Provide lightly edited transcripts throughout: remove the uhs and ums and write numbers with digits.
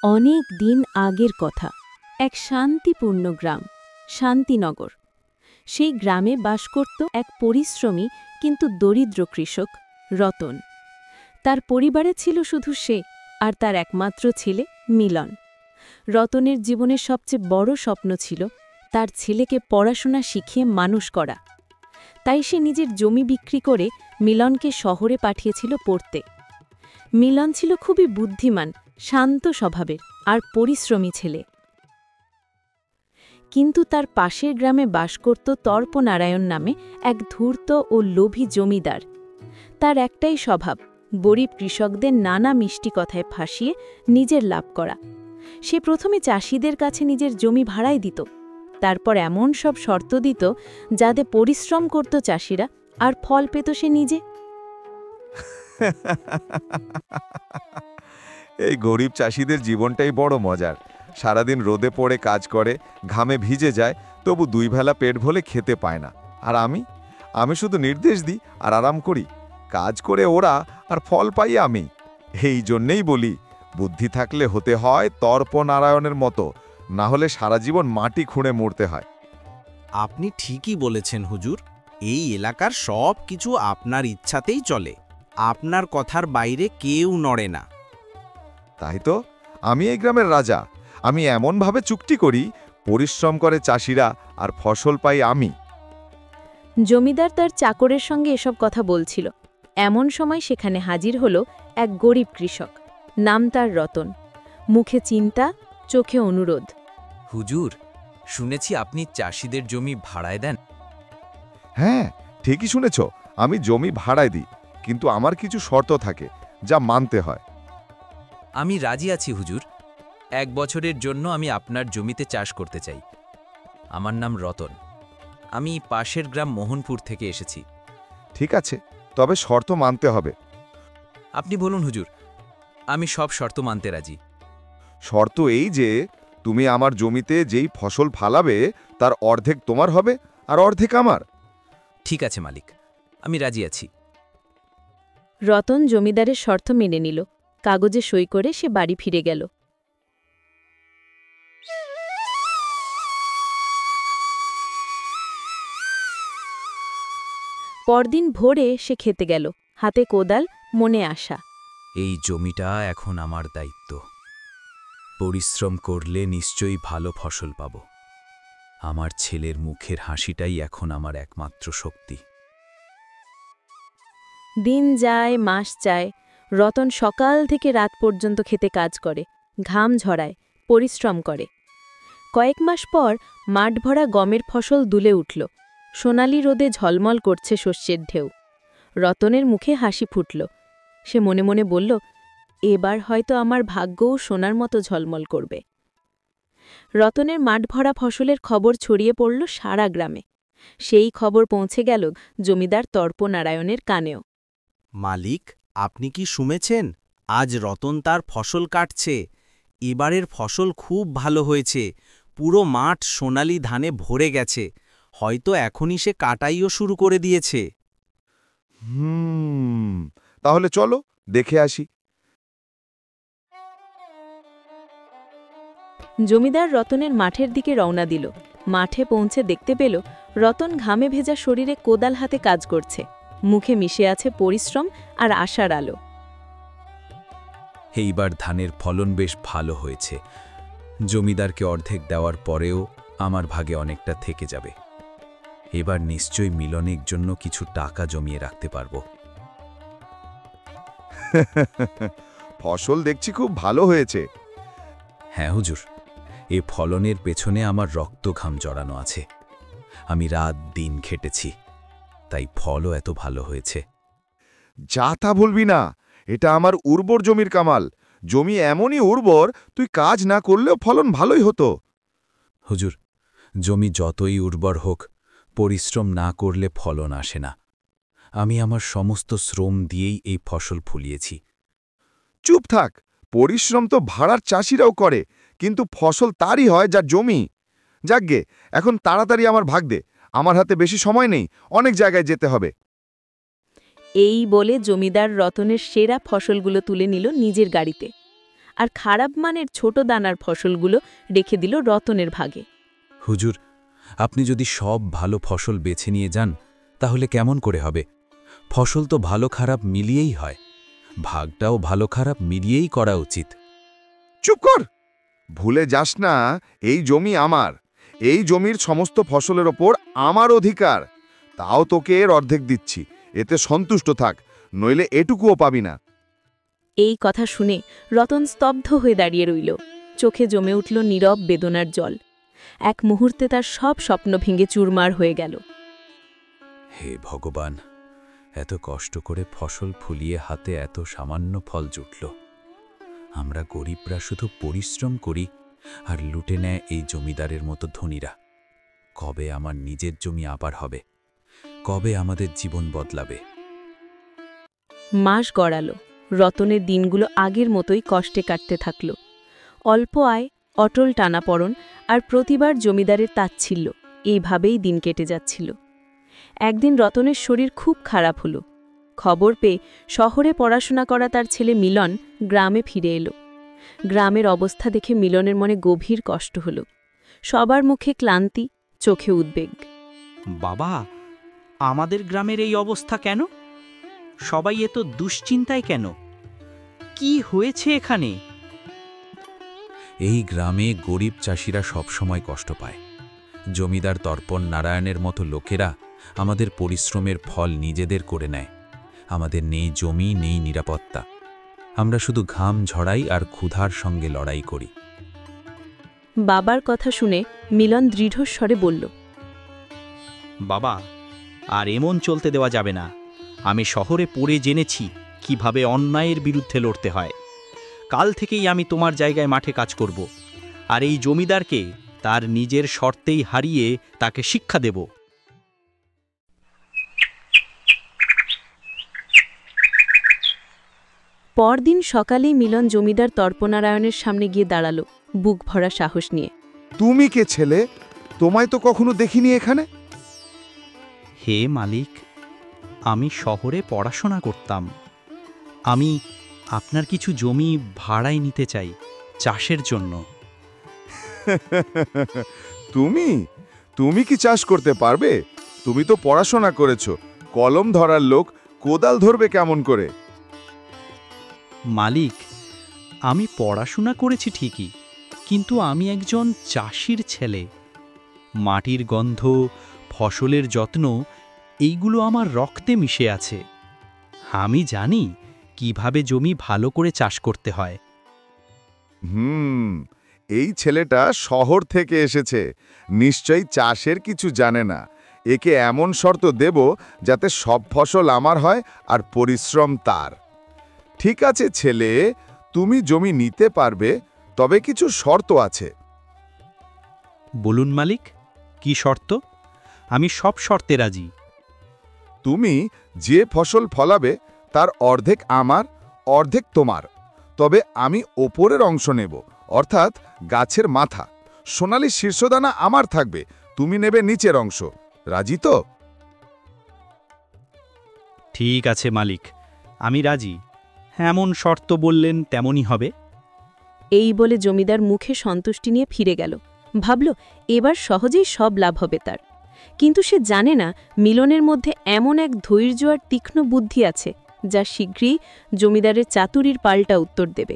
অনেক দিন আগের কথা। এক শান্তিপূর্ণ গ্রাম, শান্তিনগর। সেই গ্রামে বাস করত এক পরিশ্রমী কিন্তু দরিদ্র কৃষক, রতন। তার পরিবারে ছিল শুধু সে আর তার একমাত্র ছেলে মিলন। রতনের জীবনের সবচেয়ে বড় স্বপ্ন ছিল তার ছেলেকে পড়াশোনা শিখিয়ে মানুষ করা। তাই সে নিজের জমি বিক্রি করে মিলনকে শহরে পাঠিয়েছিল পড়তে। মিলন ছিল খুবই বুদ্ধিমান, শান্ত স্বভাবের আর পরিশ্রমী ছেলে। কিন্তু তার পাশের গ্রামে বাস করত তর্পনারায়ণ নামে এক ধূর্ত ও লোভী জমিদার। তার একটাই স্বভাব, গরিব কৃষকদের নানা মিষ্টি কথায় ফাঁসিয়ে নিজের লাভ করা। সে প্রথমে চাষিদের কাছে নিজের জমি ভাড়ায় দিত, তারপর এমন সব শর্ত দিত যাতে পরিশ্রম করত চাষিরা আর ফল পেত সে নিজে। এই গরিব চাষিদের জীবনটাই বড় মজার। সারাদিন রোদে পড়ে কাজ করে, ঘামে ভিজে যায়, তবু দুই বেলা পেট ভরে খেতে পায় না। আর আমি শুধু নির্দেশ দিই আর আরাম করি। কাজ করে ওরা আর ফল পাই আমি। এই জন্যেই বলি, বুদ্ধি থাকলে হতে হয় তর্পনারায়ণের মতো, না হলে সারা জীবন মাটি খুঁড়ে মরতে হয়। আপনি ঠিকই বলেছেন হুজুর। এই এলাকার সব কিছু আপনার ইচ্ছাতেই চলে, আপনার কথার বাইরে কেউ নড়ে না। তাই তো, আমি এই গ্রামের রাজা। আমি এমনভাবে চুক্তি করি, পরিশ্রম করে চাষিরা আর ফসল পাই আমি। জমিদার তার চাকরের সঙ্গে এসব কথা বলছিল। এমন সময় সেখানে হাজির হল এক গরিব কৃষক, নাম তার রতন। মুখে চিন্তা, চোখে অনুরোধ। হুজুর, শুনেছি আপনি চাষিদের জমি ভাড়ায় দেন। হ্যাঁ, ঠিকই শুনেছ। আমি জমি ভাড়ায় দিই, কিন্তু আমার কিছু শর্ত থাকে যা মানতে হয়। আমি রাজি আছি হুজুর। 1 বছরের জন্য আমি আপনার জমিতে চাষ করতে চাই। আমার নাম রতন। আমি পাশের গ্রাম মোহনপুর থেকে এসেছি। ঠিক আছে, তবে শর্ত মানতে হবে। আপনি বলুন হুজুর, আমি সব শর্ত মানতে রাজি। শর্ত এই যে, তুমি আমার জমিতে যেই ফসল ফলাবে তার অর্ধেক তোমার হবে আর অর্ধেক আমার। ঠিক আছে মালিক, আমি রাজি আছি। রতন জমিদারের শর্ত মেনে নিল। কাগজে সই করে সে বাড়ি ফিরে গেল। পরদিন ভোরে সে খেতে গেল, হাতে কোদাল, মনে আশা। এই জমিটা এখন আমার দায়িত্ব। পরিশ্রম করলে নিশ্চয়ই ভালো ফসল পাব। আমার ছেলের মুখের হাসিটাই এখন আমার একমাত্র শক্তি। দিন যায়, মাস যায়। রতন সকাল থেকে রাত পর্যন্ত খেতে কাজ করে, ঘাম ঝরায়, পরিশ্রম করে। কয়েক মাস পর মাঠ ভরা গমের ফসল দুলে উঠল। সোনালি রোদে ঝলমল করছে শস্যের ঢেউ। রতনের মুখে হাসি ফুটল। সে মনে মনে বলল, এবার হয়তো আমার ভাগ্যও সোনার মতো ঝলমল করবে। রতনের মাঠ ভরা ফসলের খবর ছড়িয়ে পড়ল সারা গ্রামে। সেই খবর পৌঁছে গেল জমিদার তর্পনারায়ণের কানেও। মালিক, আপনি কি শুনেছেন? আজ রতন তার ফসল কাটছে। এবারের ফসল খুব ভালো হয়েছে। পুরো মাঠ সোনালি ধানে ভরে গেছে। হয়তো এখনই সে কাটাইও শুরু করে দিয়েছে। তাহলে চলো দেখে আসি। জমিদার রতনের মাঠের দিকে রওনা দিল। মাঠে পৌঁছে দেখতে পেল রতন ঘামে ভেজা শরীরে কোদাল হাতে কাজ করছে। মুখে মিশে আছে পরিশ্রম আর আশার আলো। এইবার ধানের ফলন বেশ ভালো হয়েছে। জমিদারকে অর্ধেক দেওয়ার পরেও আমার ভাগে অনেকটা থেকে যাবে। এবার নিশ্চয়ই মিলনের জন্য কিছু টাকা জমিয়ে রাখতে পারব। ফসল দেখছি খুব ভালো হয়েছে। হ্যাঁ হুজুর, এ ফলনের পেছনে আমার রক্ত ঘাম জড়ানো আছে। আমি রাত দিন খেটেছি, তাই ফলও এত ভালো হয়েছে। যা তা বলবি না, এটা আমার উর্বর জমির কামাল। জমি এমনই উর্বর, তুই কাজ না করলেও ফলন ভালোই হতো। হুজুর, জমি যতই উর্বর হোক, পরিশ্রম না করলে ফলন আসে না। আমি আমার সমস্ত শ্রম দিয়েই এই ফসল ফলিয়েছি। চুপ থাক। পরিশ্রম তো ভাড়ার চাষিরাও করে, কিন্তু ফসল তারই হয় যার জমি। যাকগে, এখন তাড়াতাড়ি আমার ভাগ দে। আমার হাতে বেশি সময় নেই, অনেক জায়গায় যেতে হবে। এই বলে জমিদার রতনের সেরা ফসলগুলো তুলে নিল নিজের গাড়িতে। আর খারাপ মানের ছোট দানার ফসলগুলো রেখে দিল রতনের ভাগে। হুজুর, আপনি যদি সব ভালো ফসল বেছে নিয়ে যান তাহলে কেমন করে হবে? ফসল তো ভালো খারাপ মিলিয়েই হয়, ভাগটাও ভালো খারাপ মিলিয়েই করা উচিত। চুপ কর! ভুলে যাস না, এই জমি আমার। এই জমির সমস্ত ফসলের ওপর আমার অধিকার। তাও তোকে এর অর্ধেক দিচ্ছি, এতে সন্তুষ্ট থাক, নইলে এটুকুও পাবি না। এই কথা শুনে রতন স্তব্ধ হয়ে দাঁড়িয়ে রইল, চোখে জমে উঠল নীরব বেদনার জল। এক মুহূর্তে তার সব স্বপ্ন ভেঙে চুরমার হয়ে গেল। হে ভগবান, এত কষ্ট করে ফসল ফুলিয়ে হাতে এত সামান্য ফল জুটল। আমরা গরিবরা শুধু পরিশ্রম করি আর লুটে নেয় এই জমিদারের মতো ধনীরা। কবে আমার নিজের জমি আবার হবে? কবে আমাদের জীবন বদলাবে? মাস গড়াল, রতনের দিনগুলো আগের মতোই কষ্টে কাটতে থাকল। অল্প আয়, অটল টানাপড়ন আর প্রতিবার জমিদারের তাচ্ছিল্য, এইভাবেই দিন কেটে যাচ্ছিল। একদিন রতনের শরীর খুব খারাপ হলো। খবর পেয়ে শহরে পড়াশোনা করা তার ছেলে মিলন গ্রামে ফিরে এলো। গ্রামের অবস্থা দেখে মিলনের মনে গভীর কষ্ট হল। সবার মুখে ক্লান্তি, চোখে উদ্বেগ। বাবা, আমাদের গ্রামের এই অবস্থা কেন? সবাই এত দুশ্চিন্তায় কেন? কি হয়েছে এখানে? এই গ্রামে গরিব চাষিরা সবসময় কষ্ট পায়। জমিদার তর্পণ নারায়ণের মতো লোকেরা আমাদের পরিশ্রমের ফল নিজেদের করে নেয়। আমাদের নেই জমি, নেই নিরাপত্তা। আমরা শুধু ঘাম ঝরাই আর ক্ষুধার সঙ্গে লড়াই করি। বাবার কথা শুনে মিলন দৃঢ়স্বরে বলল, বাবা, আর এমন চলতে দেওয়া যাবে না। আমি শহরে পড়ে জেনেছি কিভাবে অন্যায়ের বিরুদ্ধে লড়তে হয়। কাল থেকেই আমি তোমার জায়গায় মাঠে কাজ করব, আর এই জমিদারকে তার নিজের শর্তেই হারিয়ে তাকে শিক্ষা দেব। পরদিন সকালেই মিলন জমিদার তর্পনারায়ণের সামনে গিয়ে দাঁড়াল, বুক ভরা সাহস নিয়ে। তুমি কে ছেলে? তোমায় তো কখনো দেখিনি এখানে। হে মালিক, আমি শহরে পড়াশোনা করতাম। আমি আপনার কিছু জমি ভাড়ায় নিতে চাই, চাষের জন্য। তুমি তুমি কি চাষ করতে পারবে? তুমি তো পড়াশোনা করেছো, কলম ধরার লোক কোদাল ধরবে কেমন করে? মালিক, আমি পড়াশোনা করেছি ঠিকই, কিন্তু আমি একজন চাষির ছেলে। মাটির গন্ধ, ফসলের যত্ন, এইগুলো আমার রক্তে মিশে আছে। আমি জানি কিভাবে জমি ভালো করে চাষ করতে হয়। এই ছেলেটা শহর থেকে এসেছে, নিশ্চয়ই চাষের কিছু জানে না। একে এমন শর্ত দেব যাতে সব ফসল আমার হয় আর পরিশ্রম তার। ঠিক আছে ছেলে, তুমি জমি নিতে পারবে, তবে কিছু শর্ত আছে। বলুন মালিক, কি শর্ত? আমি সব শর্তে রাজি। তুমি যে ফসল ফলাবে তার অর্ধেক আমার, অর্ধেক তোমার। তবে আমি ওপরের অংশ নেব, অর্থাৎ গাছের মাথা। সোনালি শীর্ষদানা আমার থাকবে, তুমি নেবে নিচের অংশ। রাজি তো? ঠিক আছে মালিক, আমি রাজি। এমন শর্ত বললেন তেমনই হবে। এই বলে জমিদার মুখে সন্তুষ্টি নিয়ে ফিরে গেল। ভাবল এবার সহজেই সব লাভ হবে তার। কিন্তু সে জানে না মিলনের মধ্যে এমন এক ধৈর্য আর তীক্ষ্ণ বুদ্ধি আছে যা শীঘ্রই জমিদারের চাতুরির পাল্টা উত্তর দেবে।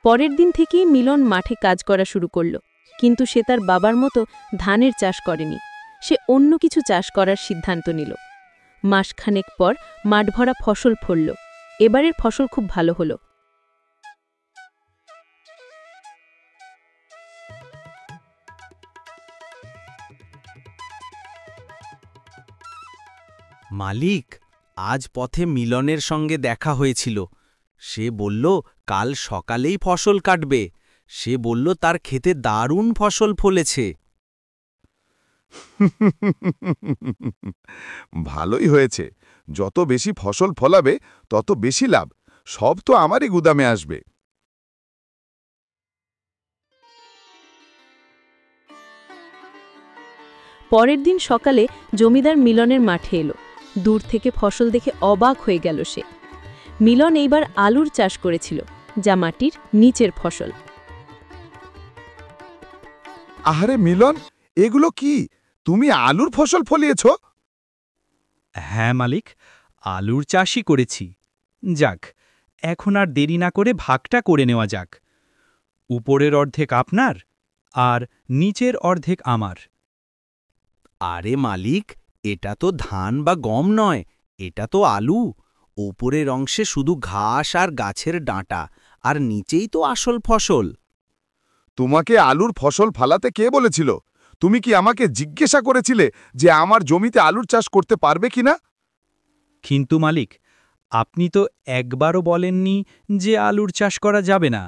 পরের দিন থেকেই মিলন মাঠে কাজ করা শুরু করল, কিন্তু সে তার বাবার মতো ধানের চাষ করেনি। সে অন্য কিছু চাষ করার সিদ্ধান্ত নিল। মাসখানেক পর মাঠভরা ফসল ফলল। এবারের ফসল খুব ভালো হলো। মালিক, আজ পথে মিলনের সঙ্গে দেখা হয়েছিল। সে বলল কাল সকালেই ফসল কাটবে। সে বলল তার ক্ষেতে দারুণ ফসল ফলেছে। ভালোই হয়েছে। যত বেশি ফসল ফলাবে তত বেশি লাভ। সব তো আমারই গুদামে আসবে। পরের দিন সকালে জমিদার মিলনের মাঠে এলো। দূর থেকে ফসল দেখে অবাক হয়ে গেল সে। মিলন এইবার আলুর চাষ করেছিল, যা মাটির নিচের ফসল। আহারে মিলন, এগুলো কি? তুমি আলুর ফসল ফলিয়েছ? হ্যাঁ মালিক, আলুর চাষই করেছি। যাক, এখন আর দেরি না করে ভাগটা করে নেওয়া যাক। উপরের অর্ধেক আপনার আর নিচের অর্ধেক আমার। আরে মালিক, এটা তো ধান বা গম নয়, এটা তো আলু। ওপরের অংশে শুধু ঘাস আর গাছের ডাঁটা, আর নিচেই তো আসল ফসল। তোমাকে আলুর ফসল ফালাতে কে বলেছিল? তুমি কি আমাকে জিজ্ঞাসা করেছিলে যে আমার জমিতে আলুর চাষ করতে পারবে কিনা? কিন্তু মালিক, আপনি তো একবারও বলেননি যে আলুর চাষ করা যাবে না।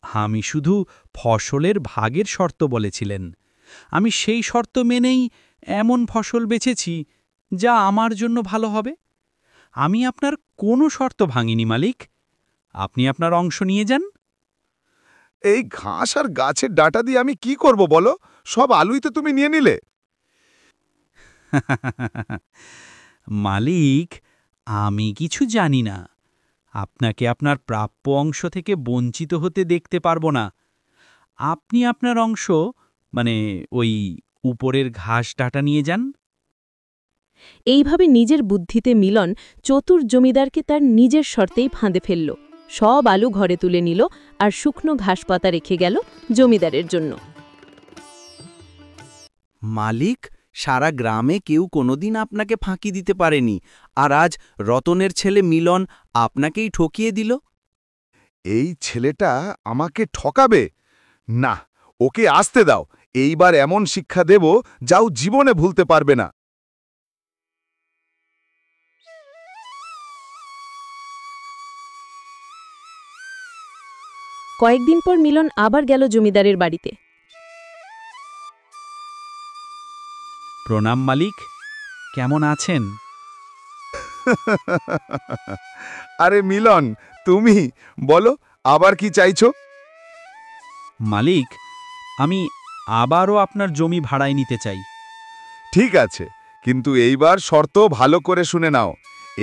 আমি শুধু ফসলের ভাগের শর্ত বলেছিলেন। আমি সেই শর্ত মেনেই এমন ফসল বেছেছি যা আমার জন্য ভালো হবে। আমি আপনার কোনো শর্ত ভাঙিনি মালিক। আপনি আপনার অংশ নিয়ে যান। এই ঘাস আর গাছের ডাঁটা দিয়ে আমি কি করব বলো? সব আলুই তো তুমি নিয়ে নিলে। মালিক, আমি কিছু জানি না। আপনাকে আপনার প্রাপ্য অংশ থেকে বঞ্চিত হতে দেখতে পারবো না। আপনি আপনার অংশ, মানে ওই উপরের ঘাস ডাঁটা নিয়ে যান। এইভাবে নিজের বুদ্ধিতে মিলন চতুর জমিদারকে তার নিজের শর্তেই ফাঁদে ফেলল। সব আলু ঘরে তুলে নিল আর শুকনো ঘাসপাতা রেখে গেল জমিদারের জন্য। মালিক, সারা গ্রামে কেউ কোনোদিন আপনাকে ফাঁকি দিতে পারেনি, আর আজ রতনের ছেলে মিলন আপনাকেই ঠকিয়ে দিল। এই ছেলেটা আমাকে ঠকাবে না, ওকে আসতে দাও। এইবার এমন শিক্ষা দেব যাও জীবনে ভুলতে পারবে না। কয়েকদিন পর মিলন আবার গেল জমিদারের বাড়িতে। প্রণাম মালিক, কেমন আছেন? আরে মিলন, তুমি বলো, আবার কি চাইছো? মালিক, আমি আবারও আপনার জমি ভাড়ায় নিতে চাই। ঠিক আছে, কিন্তু এইবার শর্ত ভালো করে শুনে নাও।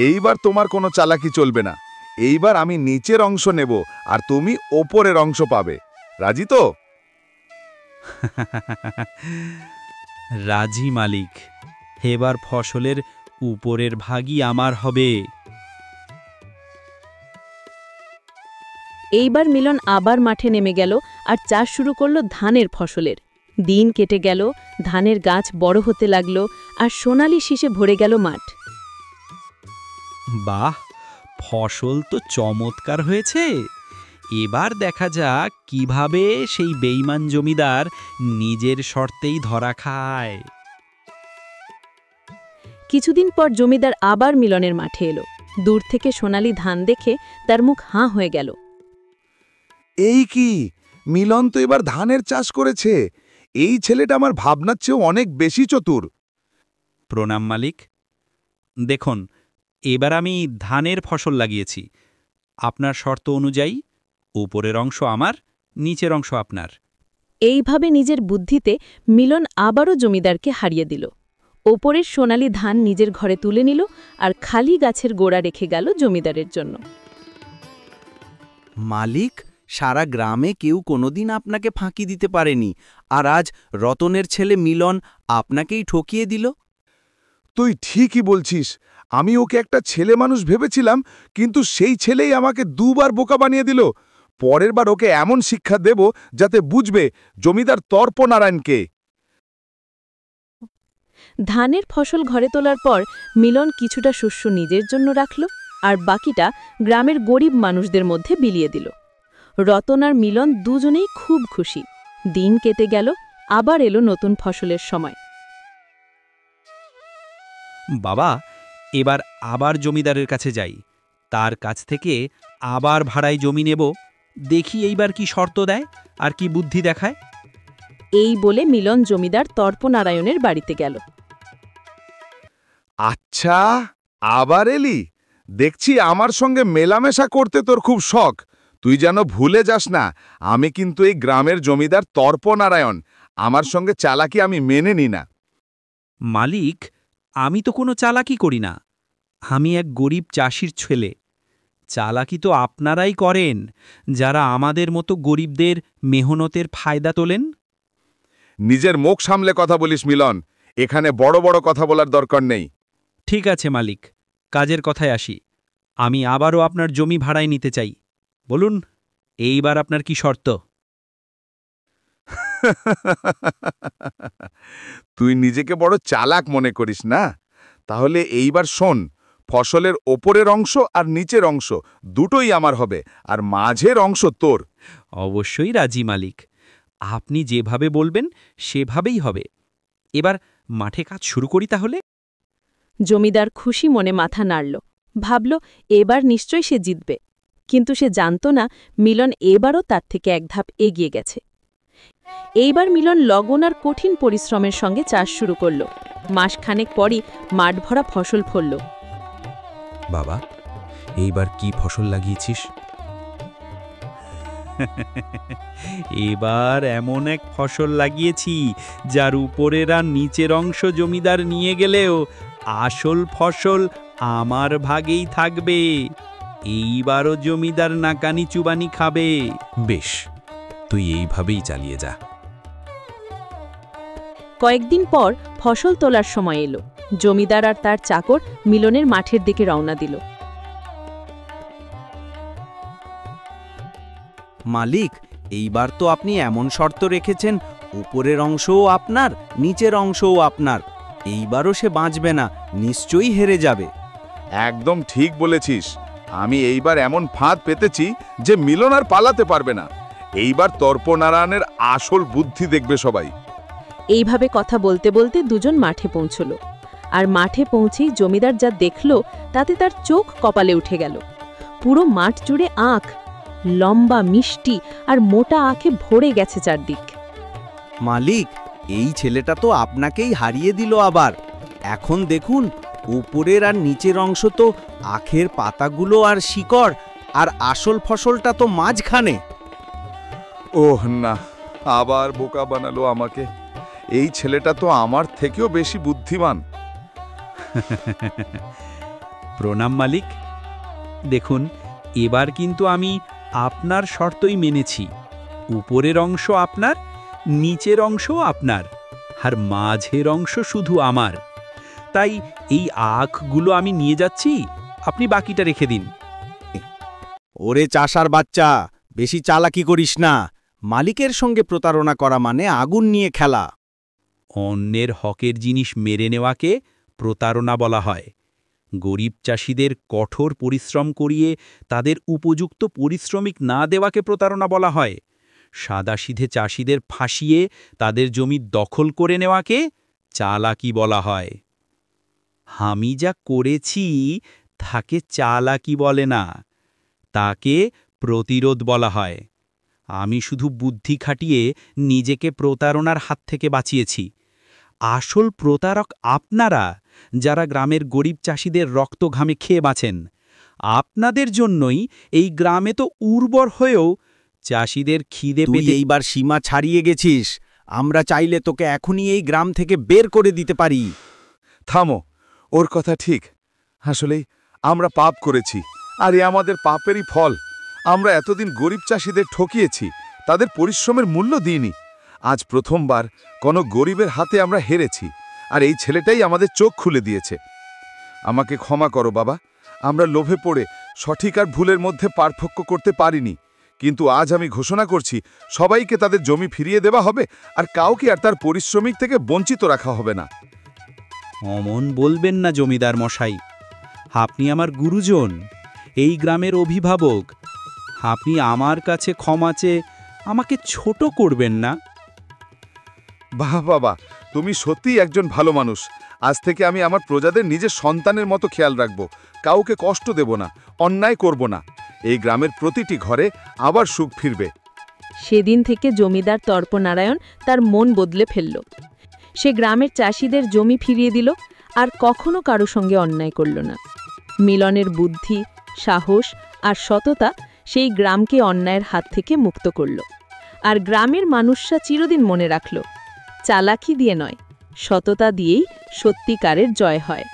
এইবার তোমার কোনো চালাকি চলবে না। এইবার আমি নিচের অংশ নেব আর তুমি ওপরের অংশ পাবে। রাজি তো? রাজি মালিক, এবার ফসলের উপরের ভাগই আমার হবে। এইবার মিলন আবার মাঠে নেমে গেল আর চাষ শুরু করল ধানের ফসলের। দিন কেটে গেল, ধানের গাছ বড় হতে লাগল আর সোনালি শীষে ভরে গেল মাঠ। বাহ, ফসল তো চমৎকার হয়েছে। এবার দেখা যাক কিভাবে সেই বেঈমান জমিদার নিজের শর্তেই ধরা খায়। কিছুদিন পর জমিদার আবার মিলনের মাঠে এলো। দূর থেকে সোনালি ধান দেখে তার মুখ হাঁ হয়ে গেল। এই কি, মিলন তো এবার ধানের চাষ করেছে। এই ছেলেটা আমার ভাবনার চেয়েও অনেক বেশি চতুর। প্রণাম মালিক, দেখুন, এবার আমি ধানের ফসল লাগিয়েছি। আপনার শর্ত অনুযায়ী উপরের অংশ আমার, নিচের অংশ আপনার। এইভাবে নিজের বুদ্ধিতে মিলন আবারও জমিদারকে হারিয়ে দিল। ওপরের সোনালি ধান নিজের ঘরে তুলে নিল আর খালি গাছের গোড়া রেখে গেল জমিদারের জন্য। মালিক, সারা গ্রামে কেউ কোনোদিন আপনাকে ফাঁকি দিতে পারেনি, আর আজ রতনের ছেলে মিলন আপনাকেই ঠকিয়ে দিল। তুই ঠিকই বলছিস। আমি ওকে একটা ছেলে মানুষ ভেবেছিলাম, কিন্তু সেই ছেলেই আমাকে দুবার বোকা বানিয়ে দিল। পরের বার ওকে এমন শিক্ষা দেব যাতে বুঝবে জমিদার তর্পনারায়ণকে। ধানের ফসল ঘরে তোলার পর মিলন কিছুটা শস্য নিজের জন্য রাখল আর বাকিটা গ্রামের গরিব মানুষদের মধ্যে বিলিয়ে দিল। রতন আর মিলন দুজনেই খুব খুশি। দিন কেটে গেল, আবার এলো নতুন ফসলের সময়। বাবা, এবার আবার জমিদারের কাছে যাই। তার কাছ থেকে আবার ভাড়ায় জমি নেব। দেখি এইবার কি শর্ত দেয় আর কি বুদ্ধি দেখায়। এই বলে মিলন জমিদার তর্পনারায়ণের বাড়িতে গেল। আচ্ছা, আবার এলি? দেখছি আমার সঙ্গে মেলামেশা করতে তোর খুব শখ। তুই যেন ভুলে যাস না, আমি কিন্তু এই গ্রামের জমিদার তর্পনারায়ণ। আমার সঙ্গে চালাকি আমি মেনে নি না। মালিক, আমি তো কোনো চালাকি করি না। আমি এক গরিব চাষির ছেলে। চালাকি তো আপনারাই করেন, যারা আমাদের মতো গরিবদের মেহনতের ফায়দা তোলেন। নিজের মুখ সামলে কথা বলিস মিলন, এখানে বড় বড় কথা বলার দরকার নেই। ঠিক আছে মালিক, কাজের কথায় আসি। আমি আবারও আপনার জমি ভাড়ায় নিতে চাই। বলুন, এইবার আপনার কি শর্ত? তুই নিজেকে বড় চালাক মনে করিস না? তাহলে এইবার শোন, ফসলের ওপরের অংশ আর নিচের অংশ দুটোই আমার হবে, আর মাঝের অংশ তোর। অবশ্যই রাজি মালিক, আপনি যেভাবে বলবেন সেভাবেই হবে। এবার মাঠে কাজ শুরু করি তাহলে। জমিদার খুশি মনে মাথা নাড়ল, ভাবল এবার নিশ্চয়ই সে জিতবে। কিন্তু সে জানত না মিলন এবারও তার থেকে এক ধাপ এগিয়ে গেছে। এইবার মিলন লগন আর কঠিন পরিশ্রমের সঙ্গে চাষ শুরু করল। মাসখানেক পরই মাঠ ভরা ফসল ফলল। বাবা, এইবার কি ফসল লাগিয়েছিস? এবার এমন এক ফসল লাগিয়েছি যার উপরের আর নিচের অংশ জমিদার নিয়ে গেলেও আসল ফসল আমার ভাগেই থাকবে। এইবারও জমিদার নাকানি চুবানি খাবে। বেশ, তুই এইভাবেই চালিয়ে যা। কয়েকদিন পর ফসল তোলার সময় এলো। জমিদার আর তার চাকর মিলনের মাঠের দিকে রওনা দিল। মালিক, এইবার তো আপনি এমন শর্ত রেখেছেন, উপরের অংশও আপনার, নিচের অংশও আপনার। এইবারও সে বাঁচবে না, নিশ্চয়ই হেরে যাবে। একদম ঠিক বলেছিস। আমি এইবার এমন ফাঁদ পেতেছি যে মিলন আর পালাতে পারবে না। এইবার তর্পনারায়ণের আসল বুদ্ধি দেখবে সবাই। এইভাবে কথা বলতে বলতে দুজন মাঠে পৌঁছল। আর মাঠে পৌঁছেই জমিদার যা দেখল তাতে তার চোখ কপালে উঠে গেল। পুরো মাঠ জুড়ে আখ, লম্বা, মিষ্টি আর মোটা আখে ভরে গেছে চারদিক। মালিক, এই ছেলেটা তো আপনাকেই হারিয়ে দিল আবার। এখন দেখুন, উপরের আর নিচের অংশ তো আখের পাতাগুলো আর শিকড়, আর আসল ফসলটা তো মাঝখানে। ওহ না, আবার বোকা বানালো আমাকে। এই ছেলেটা তো আমার থেকেও বেশি বুদ্ধিমান। প্রণাম মালিক। দেখুন, এবার কিন্তু আমি আপনার শর্তই মেনেছি। উপরের অংশ আপনার, নিচের অংশও আপনার, আর মাঝের অংশ শুধু আমার। তাই এই আখগুলো আমি নিয়ে যাচ্ছি, আপনি বাকিটা রেখে দিন। ওরে চাষার বাচ্চা, বেশি চালাকি করিস না। মালিকের সঙ্গে প্রতারণা করা মানে আগুন নিয়ে খেলা। অন্যের হকের জিনিস মেরে নেওয়াকে প্রতারণা বলা হয়। গরিব চাষিদের কঠোর পরিশ্রম করিয়ে তাদের উপযুক্ত পরিশ্রমিক না দেওয়াকে প্রতারণা বলা হয়। সাদাসিধে চাষিদের ফাঁসিয়ে তাদের জমি দখল করে নেওয়াকে চালাকি বলা হয়। আমি যা করেছি তাকে চালাকি বলে না, তাকে প্রতিরোধ বলা হয়। আমি শুধু বুদ্ধি খাটিয়ে নিজেকে প্রতারণার হাত থেকে বাঁচিয়েছি। আসল প্রতারক আপনারা, যারা গ্রামের গরিব চাষিদের রক্ত ঘামে খেয়ে বাঁচেন। আপনাদের জন্যই এই গ্রামে তো উর্বর হয়েও চাষিদের খিদে তুই পেতে এইবার সীমা ছাড়িয়ে গেছিস। আমরা চাইলে তোকে এখনই এই গ্রাম থেকে বের করে দিতে পারি। থামো, ওর কথা ঠিক। আসলেই আমরা পাপ করেছি, আর এ আমাদের পাপেরই ফল। আমরা এতদিন গরিব চাষিদের ঠকিয়েছি, তাদের পরিশ্রমের মূল্য দিইনি। আজ প্রথমবার কোনো গরিবের হাতে আমরা হেরেছি, আর এই ছেলেটাই আমাদের চোখ খুলে দিয়েছে। আমাকে ক্ষমা করো বাবা, আমরা লোভে পড়ে সঠিক আর ভুলের মধ্যে পার্থক্য করতে পারিনি। কিন্তু আজ আমি ঘোষণা করছি, সবাইকে তাদের জমি ফিরিয়ে দেওয়া হবে, আর কাউকে আর তার পরিশ্রমিক থেকে বঞ্চিত রাখা হবে না। অমন বলবেন না জমিদার মশাই। আপনি আমার গুরুজন, এই গ্রামের অভিভাবক। আপনি আমার কাছে ক্ষমা চেয়ে আমাকে ছোট করবেন না। বাহ বাবা, তুমি সত্যিই একজন ভালো মানুষ। আজ থেকে আমি আমার প্রজাদের নিজের সন্তানের মতো খেয়াল রাখব। কাউকে কষ্ট দেব না, অন্যায় করব না। এই গ্রামের প্রতিটি ঘরে আবার সুখ ফিরবে। সেদিন থেকে জমিদার তর্পনারায়ণ তার মন বদলে ফেলল। সে গ্রামের চাষিদের জমি ফিরিয়ে দিল, আর কখনো কারো সঙ্গে অন্যায় করল না। মিলনের বুদ্ধি, সাহস আর সততা সেই গ্রামকে অন্যায়ের হাত থেকে মুক্ত করল। আর গ্রামের মানুষরা চিরদিন মনে রাখল, চালাকি দিয়ে নয়, সততা দিয়েই সত্যিকারের জয় হয়।